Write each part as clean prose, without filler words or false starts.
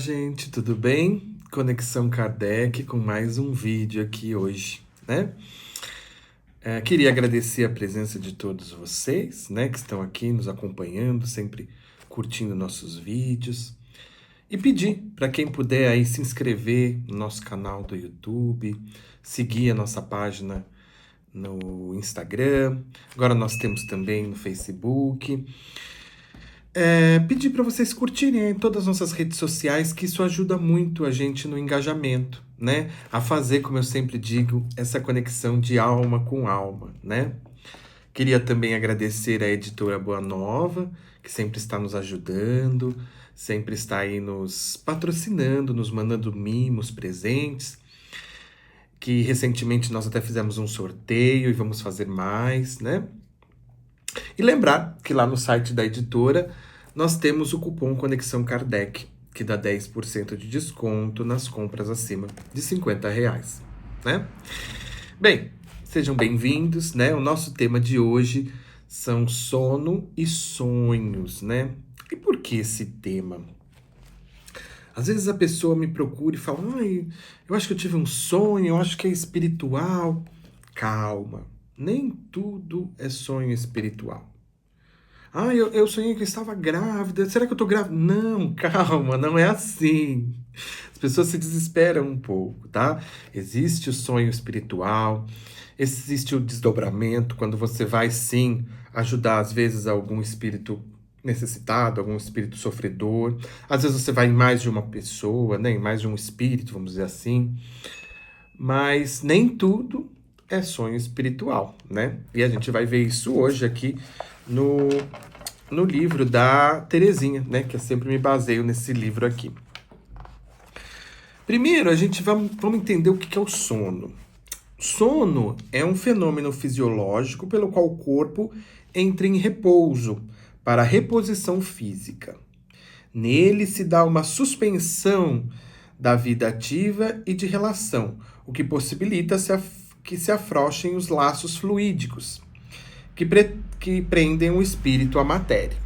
gente, tudo bem? Conexão Kardec com mais um vídeo aqui hoje, né? Queria agradecer a presença de todos vocês, né, que estão aqui nos acompanhando, sempre curtindo nossos vídeos. E pedir para quem puder aí se inscrever no nosso canal do YouTube, seguir a nossa página no Instagram, agora nós temos também no Facebook. Pedir para vocês curtirem aí todas as nossas redes sociais, que isso ajuda muito a gente no engajamento, né? A fazer, como eu sempre digo, essa conexão de alma com alma, né? Queria também agradecer à editora Boa Nova, que sempre está nos ajudando, sempre está aí nos patrocinando, nos mandando mimos, presentes, que recentemente nós até fizemos um sorteio e vamos fazer mais, né? E lembrar que lá no site da editora nós temos o cupom Conexão Kardec, que dá 10% de desconto nas compras acima de R$50, né? Bem, sejam bem-vindos, né? O nosso tema de hoje são sono e sonhos, né? E por que esse tema? Às vezes a pessoa me procura e fala, ai, eu acho que eu tive um sonho, eu acho que é espiritual. Calma, nem tudo é sonho espiritual. Ah, eu sonhei que eu estava grávida. Será que eu tô grávida? Não, calma, não é assim. As pessoas se desesperam um pouco, tá? Existe o sonho espiritual, existe o desdobramento, quando você vai, sim, ajudar, às vezes, algum espírito necessitado, algum espírito sofredor. Às vezes você vai em mais de uma pessoa, né? Em mais de um espírito, vamos dizer assim. Mas nem tudo é sonho espiritual, né? E a gente vai ver isso hoje aqui no livro da Terezinha, né? Que eu sempre me baseio nesse livro aqui. Primeiro, a gente vamos entender o que é o sono. Sono é um fenômeno fisiológico pelo qual o corpo entra em repouso para a reposição física. Nele se dá uma suspensão da vida ativa e de relação, o que possibilita que se afrouxem os laços fluídicos, que prendem o espírito à matéria.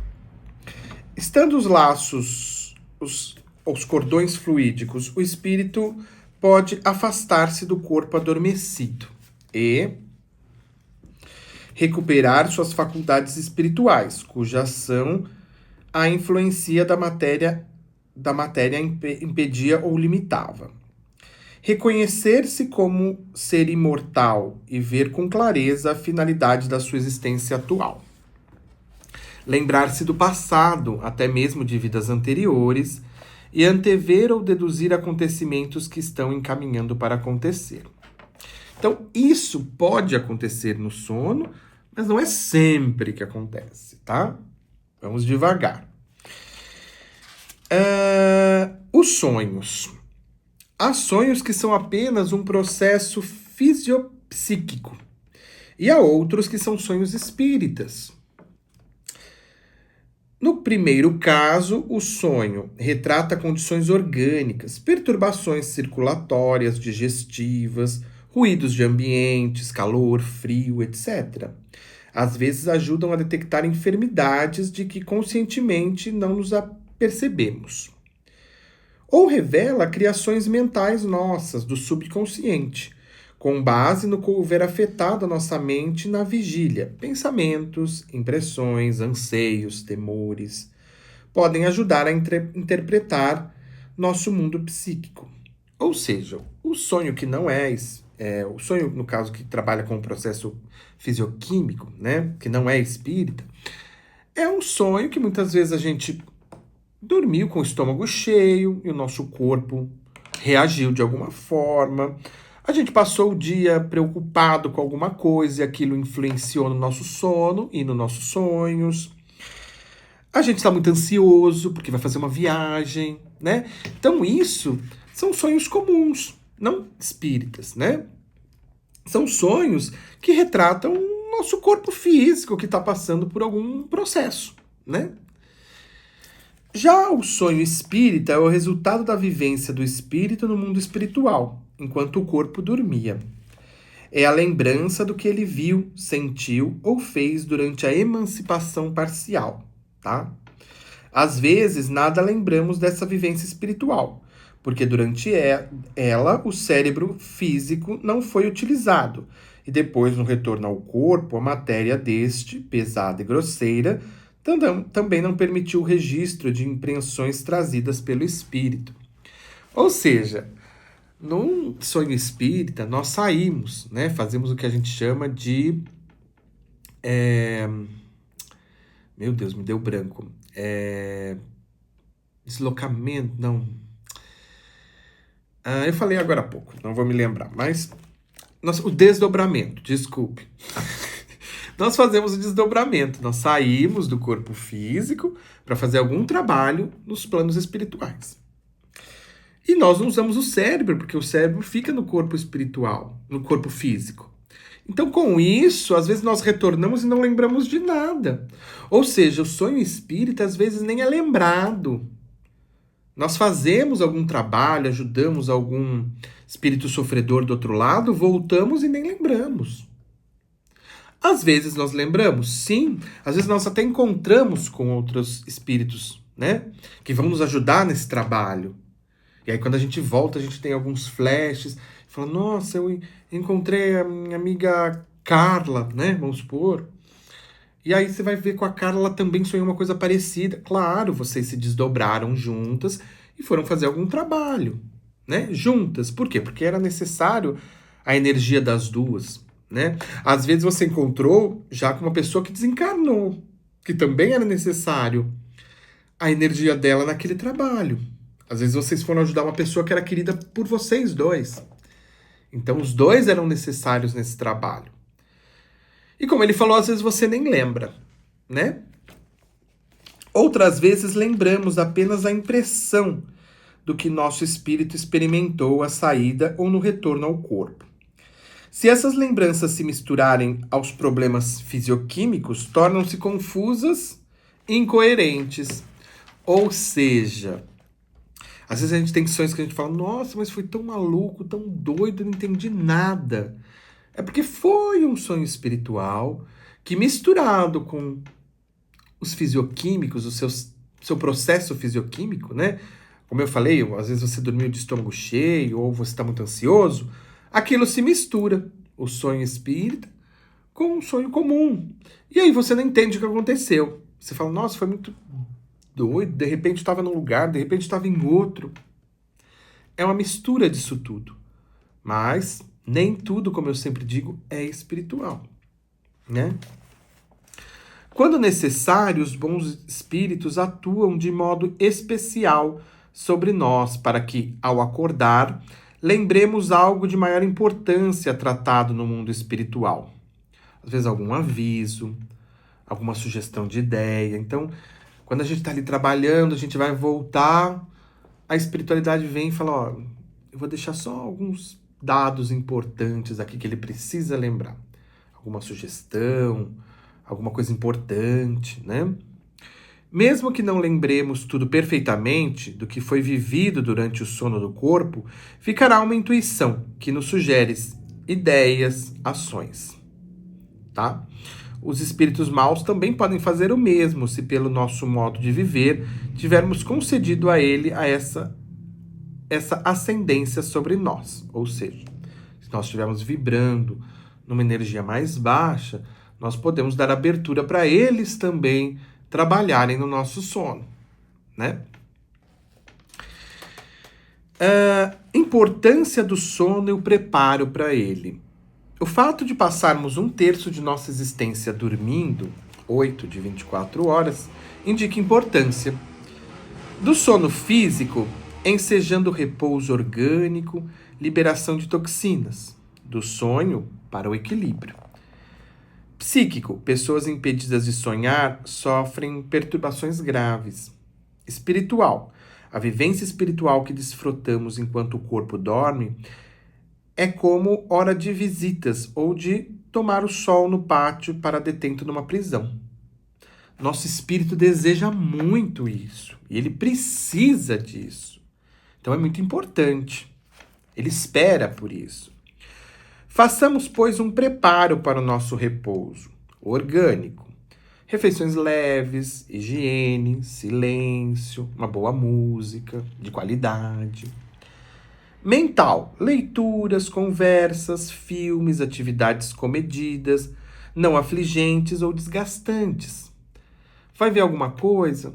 Estando os laços, os cordões fluídicos, o espírito pode afastar-se do corpo adormecido e recuperar suas faculdades espirituais, cuja ação a influencia da matéria impedia ou limitava. Reconhecer-se como ser imortal e ver com clareza a finalidade da sua existência atual. Lembrar-se do passado, até mesmo de vidas anteriores, e antever ou deduzir acontecimentos que estão encaminhando para acontecer. Então, isso pode acontecer no sono, mas não é sempre que acontece, tá? Vamos devagar. Os sonhos. Há sonhos que são apenas um processo fisiopsíquico. E há outros que são sonhos espíritas. No primeiro caso, o sonho retrata condições orgânicas, perturbações circulatórias, digestivas, ruídos de ambientes, calor, frio, etc. Às vezes ajudam a detectar enfermidades de que conscientemente não nos apercebemos. Ou revela criações mentais nossas, do subconsciente, com base no que houver afetado a nossa mente na vigília. Pensamentos, impressões, anseios, temores podem ajudar a interpretar nosso mundo psíquico. Ou seja, o sonho que não o sonho, no caso, que trabalha com o processo fisioquímico, né, que não é espírita, é um sonho que muitas vezes a gente dormiu com o estômago cheio e o nosso corpo reagiu de alguma forma. A gente passou o dia preocupado com alguma coisa e aquilo influenciou no nosso sono e nos nossos sonhos. A gente está muito ansioso porque vai fazer uma viagem, né? Então isso são sonhos comuns, não espíritas, né? São sonhos que retratam o nosso corpo físico que está passando por algum processo, né? Já o sonho espírita é o resultado da vivência do espírito no mundo espiritual, enquanto o corpo dormia. É a lembrança do que ele viu, sentiu ou fez durante a emancipação parcial, tá? Às vezes, nada lembramos dessa vivência espiritual, porque durante ela o cérebro físico não foi utilizado, e depois, no retorno ao corpo, a matéria deste, pesada e grosseira, também não permitiu o registro de impressões trazidas pelo espírito. Ou seja, num sonho espírita, nós saímos, né? Fazemos o que a gente chama de. Meu Deus, me deu branco. Deslocamento, não. Eu falei agora há pouco, não vou me lembrar, mas. O desdobramento, desculpe. Nós fazemos o desdobramento, nós saímos do corpo físico para fazer algum trabalho nos planos espirituais. E nós não usamos o cérebro, porque o cérebro fica no corpo espiritual, no corpo físico. Então, com isso, às vezes nós retornamos e não lembramos de nada. Ou seja, o sonho espírita às vezes nem é lembrado. Nós fazemos algum trabalho, ajudamos algum espírito sofredor do outro lado, voltamos e nem lembramos. Às vezes nós lembramos, sim. Às vezes nós até encontramos com outros espíritos, né? Que vão nos ajudar nesse trabalho. E aí quando a gente volta, a gente tem alguns flashes. Fala, nossa, eu encontrei a minha amiga Carla, né? Vamos supor. E aí você vai ver com a Carla, ela também sonhou uma coisa parecida. Claro, vocês se desdobraram juntas e foram fazer algum trabalho, né? Juntas. Por quê? Porque era necessário a energia das duas, né? Às vezes você encontrou já com uma pessoa que desencarnou, que também era necessário a energia dela naquele trabalho. Às vezes vocês foram ajudar uma pessoa que era querida por vocês dois. Então os dois eram necessários nesse trabalho. E como ele falou, às vezes você nem lembra, né? Outras vezes lembramos apenas a impressão do que nosso espírito experimentou à saída ou no retorno ao corpo. Se essas lembranças se misturarem aos problemas fisioquímicos, tornam-se confusas e incoerentes. Ou seja, às vezes a gente tem sonhos que a gente fala, nossa, mas foi tão maluco, tão doido, não entendi nada. É porque foi um sonho espiritual que, misturado com os fisioquímicos, seu processo fisioquímico, né? Como eu falei, às vezes você dormiu de estômago cheio ou você está muito ansioso, aquilo se mistura, o sonho espírita com um sonho comum. E aí você não entende o que aconteceu. Você fala, nossa, foi muito doido, de repente estava num lugar, de repente estava em outro. É uma mistura disso tudo. Mas nem tudo, como eu sempre digo, é espiritual, né? Quando necessário, os bons espíritos atuam de modo especial sobre nós, para que, ao acordar, lembremos algo de maior importância tratado no mundo espiritual. Às vezes algum aviso, alguma sugestão de ideia. Então, quando a gente está ali trabalhando, a gente vai voltar, a espiritualidade vem e fala, ó, eu vou deixar só alguns dados importantes aqui que ele precisa lembrar. Alguma sugestão, alguma coisa importante, né? Mesmo que não lembremos tudo perfeitamente do que foi vivido durante o sono do corpo, ficará uma intuição que nos sugere ideias, ações, tá? Os espíritos maus também podem fazer o mesmo se pelo nosso modo de viver tivermos concedido a ele essa ascendência sobre nós. Ou seja, se nós estivermos vibrando numa energia mais baixa, nós podemos dar abertura para eles também trabalharem no nosso sono, né? Importância do sono e o preparo para ele. O fato de passarmos 1/3 de nossa existência dormindo, 8 de 24 horas, indica importância. Do sono físico, ensejando repouso orgânico, liberação de toxinas. Do sonho, para o equilíbrio. Psíquico, pessoas impedidas de sonhar sofrem perturbações graves. Espiritual, a vivência espiritual que desfrutamos enquanto o corpo dorme é como hora de visitas ou de tomar o sol no pátio para detento numa prisão. Nosso espírito deseja muito isso e ele precisa disso. Então é muito importante. Ele espera por isso. Façamos, pois, um preparo para o nosso repouso orgânico. Refeições leves, higiene, silêncio, uma boa música de qualidade. Mental, leituras, conversas, filmes, atividades comedidas, não afligentes ou desgastantes. Vai ver alguma coisa?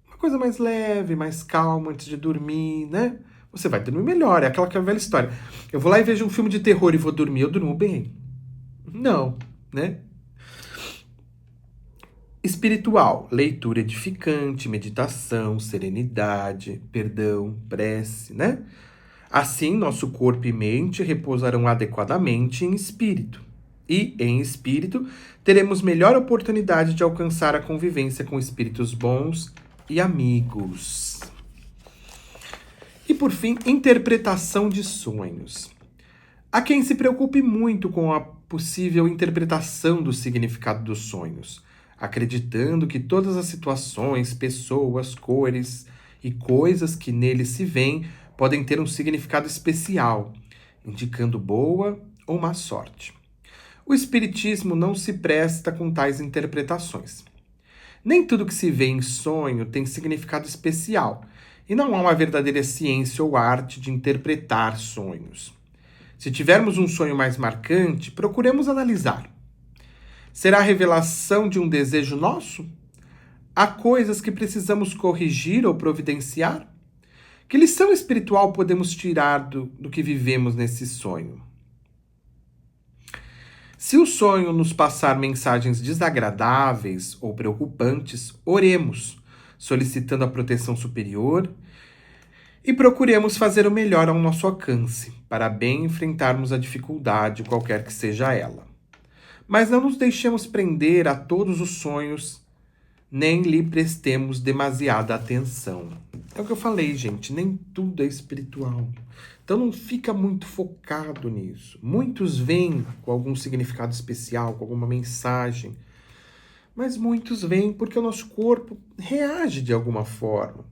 Uma coisa mais leve, mais calma antes de dormir, né? Você vai dormir melhor, é aquela velha história. Eu vou lá e vejo um filme de terror e vou dormir, eu durmo bem? Não, né? Espiritual, leitura edificante, meditação, serenidade, perdão, prece, né? Assim, nosso corpo e mente repousarão adequadamente em espírito. E, em espírito, teremos melhor oportunidade de alcançar a convivência com espíritos bons e amigos. E, por fim, interpretação de sonhos. Há quem se preocupe muito com a possível interpretação do significado dos sonhos, acreditando que todas as situações, pessoas, cores e coisas que neles se veem podem ter um significado especial, indicando boa ou má sorte. O Espiritismo não se presta com tais interpretações. Nem tudo que se vê em sonho tem significado especial, e não há uma verdadeira ciência ou arte de interpretar sonhos. Se tivermos um sonho mais marcante, procuremos analisar. Será a revelação de um desejo nosso? Há coisas que precisamos corrigir ou providenciar? Que lição espiritual podemos tirar do que vivemos nesse sonho? Se o sonho nos passar mensagens desagradáveis ou preocupantes, oremos, solicitando a proteção superior e procuremos fazer o melhor ao nosso alcance, para bem enfrentarmos a dificuldade, qualquer que seja ela. Mas não nos deixemos prender a todos os sonhos, nem lhe prestemos demasiada atenção. É o que eu falei, gente, nem tudo é espiritual. Então não fica muito focado nisso. Muitos vêm com algum significado especial, com alguma mensagem, mas muitos vêm porque o nosso corpo reage de alguma forma.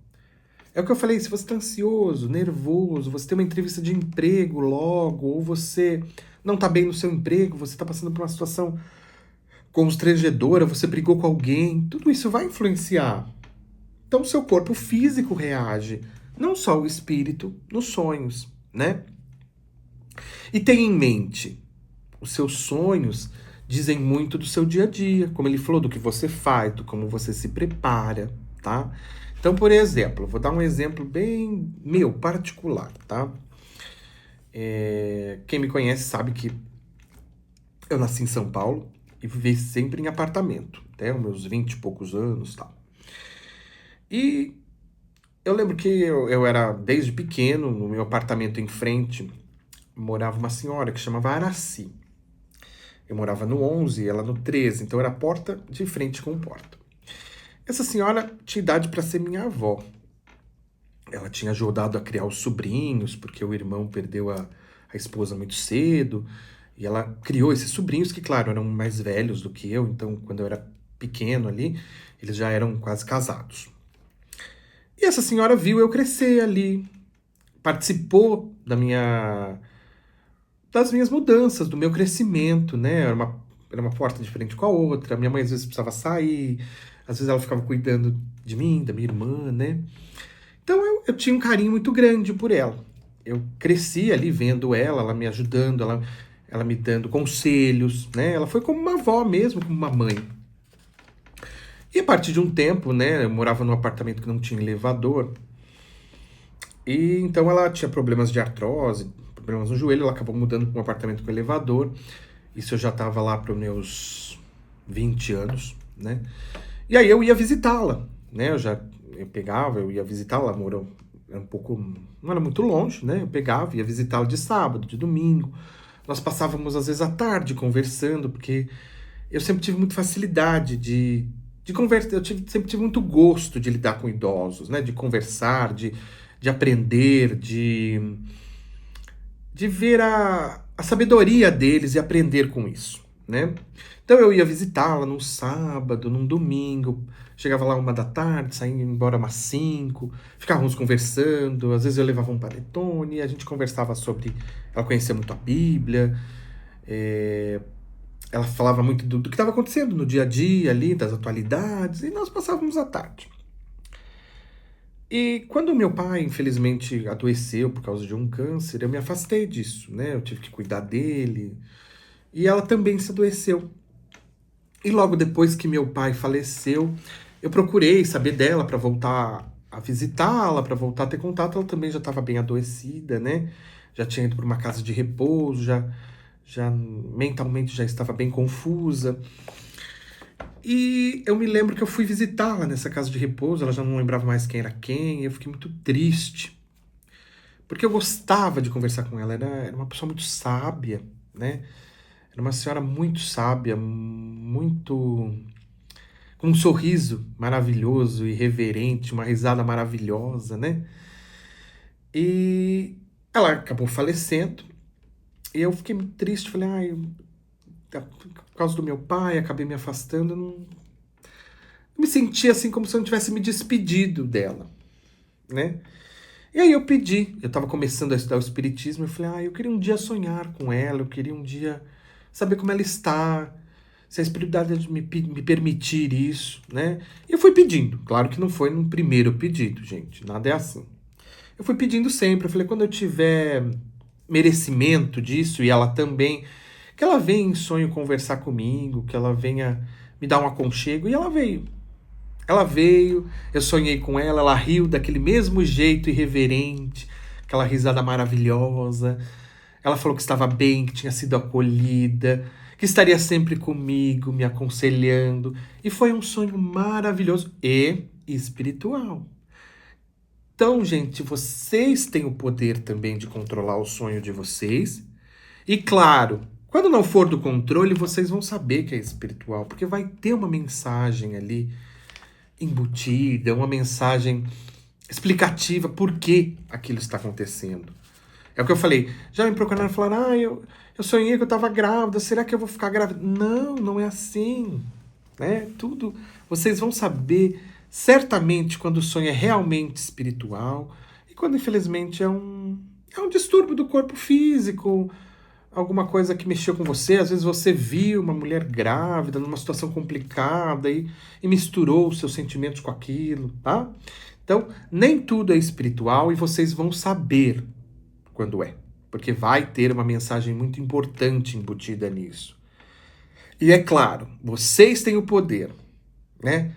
É o que eu falei, se você está ansioso, nervoso, você tem uma entrevista de emprego logo, ou você não está bem no seu emprego, você está passando por uma situação constrangedora, você brigou com alguém, tudo isso vai influenciar. Então, o seu corpo físico reage, não só o espírito, nos sonhos, né? E tenha em mente, os seus sonhos dizem muito do seu dia a dia, como ele falou, do que você faz, do como você se prepara, tá? Então, por exemplo, vou dar um exemplo bem meu, particular, tá? Quem me conhece sabe que eu nasci em São Paulo e vivi sempre em apartamento, até os meus 20 e poucos anos, tal. E eu lembro que eu era, desde pequeno, no meu apartamento em frente, morava uma senhora que chamava Araci. Eu morava no 11 e ela no 13, então era porta de frente com porta. Essa senhora tinha idade para ser minha avó. Ela tinha ajudado a criar os sobrinhos, porque o irmão perdeu a esposa muito cedo, e ela criou esses sobrinhos que, claro, eram mais velhos do que eu, então quando eu era pequeno ali, eles já eram quase casados. E essa senhora viu eu crescer ali, participou das minhas mudanças, do meu crescimento, né? Era uma porta de frente com a outra, minha mãe às vezes precisava sair, às vezes ela ficava cuidando de mim, da minha irmã, né? Então eu tinha um carinho muito grande por ela. Eu cresci ali vendo ela me ajudando, ela me dando conselhos, né? Ela foi como uma avó mesmo, como uma mãe. E a partir de um tempo, né, eu morava num apartamento que não tinha elevador, e então ela tinha problemas de artrose, problemas no joelho, ela acabou mudando para um apartamento com elevador. Isso eu já estava lá para os meus 20 anos, né? E aí eu ia visitá-la, né? Eu ia visitá-la, ela morou um pouco, não era muito longe, né? Eu pegava, ia visitá-la de sábado, de domingo. Nós passávamos às vezes à tarde conversando, porque eu sempre tive muita facilidade de conversar, sempre tive muito gosto de lidar com idosos, né? De conversar, de aprender, de ver a sabedoria deles e aprender com isso, né? Então eu ia visitá-la num sábado, num domingo, chegava lá 1 da tarde, saía embora umas 5, ficávamos conversando, às vezes eu levava um panetone, a gente conversava sobre, ela conhecia muito a Bíblia, ela falava muito do que estava acontecendo no dia a dia ali, das atualidades, e nós passávamos a tarde. E quando meu pai, infelizmente, adoeceu por causa de um câncer, eu me afastei disso, né? Eu tive que cuidar dele. E ela também se adoeceu. E logo depois que meu pai faleceu, eu procurei saber dela para voltar a visitá-la, para voltar a ter contato. Ela também já estava bem adoecida, né? Já tinha ido para uma casa de repouso, já mentalmente já estava bem confusa. E eu me lembro que eu fui visitá-la nessa casa de repouso, ela já não lembrava mais quem era quem, e eu fiquei muito triste. Porque eu gostava de conversar com ela, era uma pessoa muito sábia, né? Era uma senhora muito sábia, muito com um sorriso maravilhoso e reverente, uma risada maravilhosa, né? E ela acabou falecendo, e eu fiquei muito triste, falei, ai, por causa do meu pai, acabei me afastando, eu não me senti assim como se eu não tivesse me despedido dela, né? E aí eu pedi, eu estava começando a estudar o espiritismo, eu falei, eu queria um dia sonhar com ela, eu queria um dia saber como ela está, se a espiritualidade me permitir isso, né? E eu fui pedindo, claro que não foi no primeiro pedido, gente, nada é assim. Eu fui pedindo sempre, eu falei, quando eu tiver merecimento disso, e ela também, que ela venha em sonho conversar comigo, que ela venha me dar um aconchego, e ela veio. Ela veio, eu sonhei com ela, ela riu daquele mesmo jeito irreverente, aquela risada maravilhosa. Ela falou que estava bem, que tinha sido acolhida, que estaria sempre comigo, me aconselhando. E foi um sonho maravilhoso e espiritual. Então, gente, vocês têm o poder também de controlar o sonho de vocês. E claro, quando não for do controle, vocês vão saber que é espiritual, porque vai ter uma mensagem ali embutida, uma mensagem explicativa por que aquilo está acontecendo. É o que eu falei. Já me procuraram e falaram, eu sonhei que eu estava grávida, será que eu vou ficar grávida? Não, não é assim. Né? Tudo, vocês vão saber certamente quando o sonho é realmente espiritual e quando infelizmente é um distúrbio do corpo físico, alguma coisa que mexeu com você. Às vezes você viu uma mulher grávida numa situação complicada e misturou os seus sentimentos com aquilo, tá? Então, nem tudo é espiritual e vocês vão saber quando é, porque vai ter uma mensagem muito importante embutida nisso. E é claro, vocês têm o poder, né?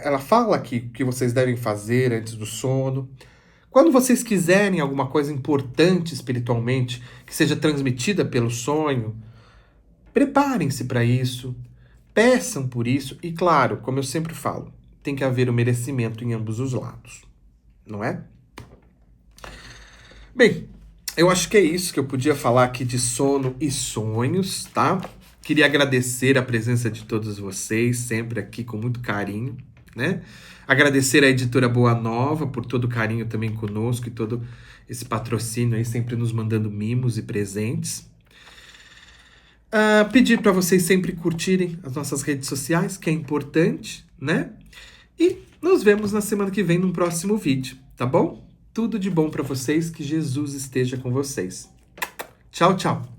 Ela fala aqui o que vocês devem fazer antes do sono. Quando vocês quiserem alguma coisa importante espiritualmente, que seja transmitida pelo sonho, preparem-se para isso, peçam por isso, e claro, como eu sempre falo, tem que haver o merecimento em ambos os lados, não é? Bem, eu acho que é isso que eu podia falar aqui de sono e sonhos, tá? Queria agradecer a presença de todos vocês, sempre aqui com muito carinho, né? Agradecer à editora Boa Nova por todo o carinho também conosco e todo esse patrocínio aí, sempre nos mandando mimos e presentes. Pedir para vocês sempre curtirem as nossas redes sociais, que é importante, né? E nos vemos na semana que vem num próximo vídeo, tá bom? Tudo de bom para vocês, que Jesus esteja com vocês. Tchau, tchau!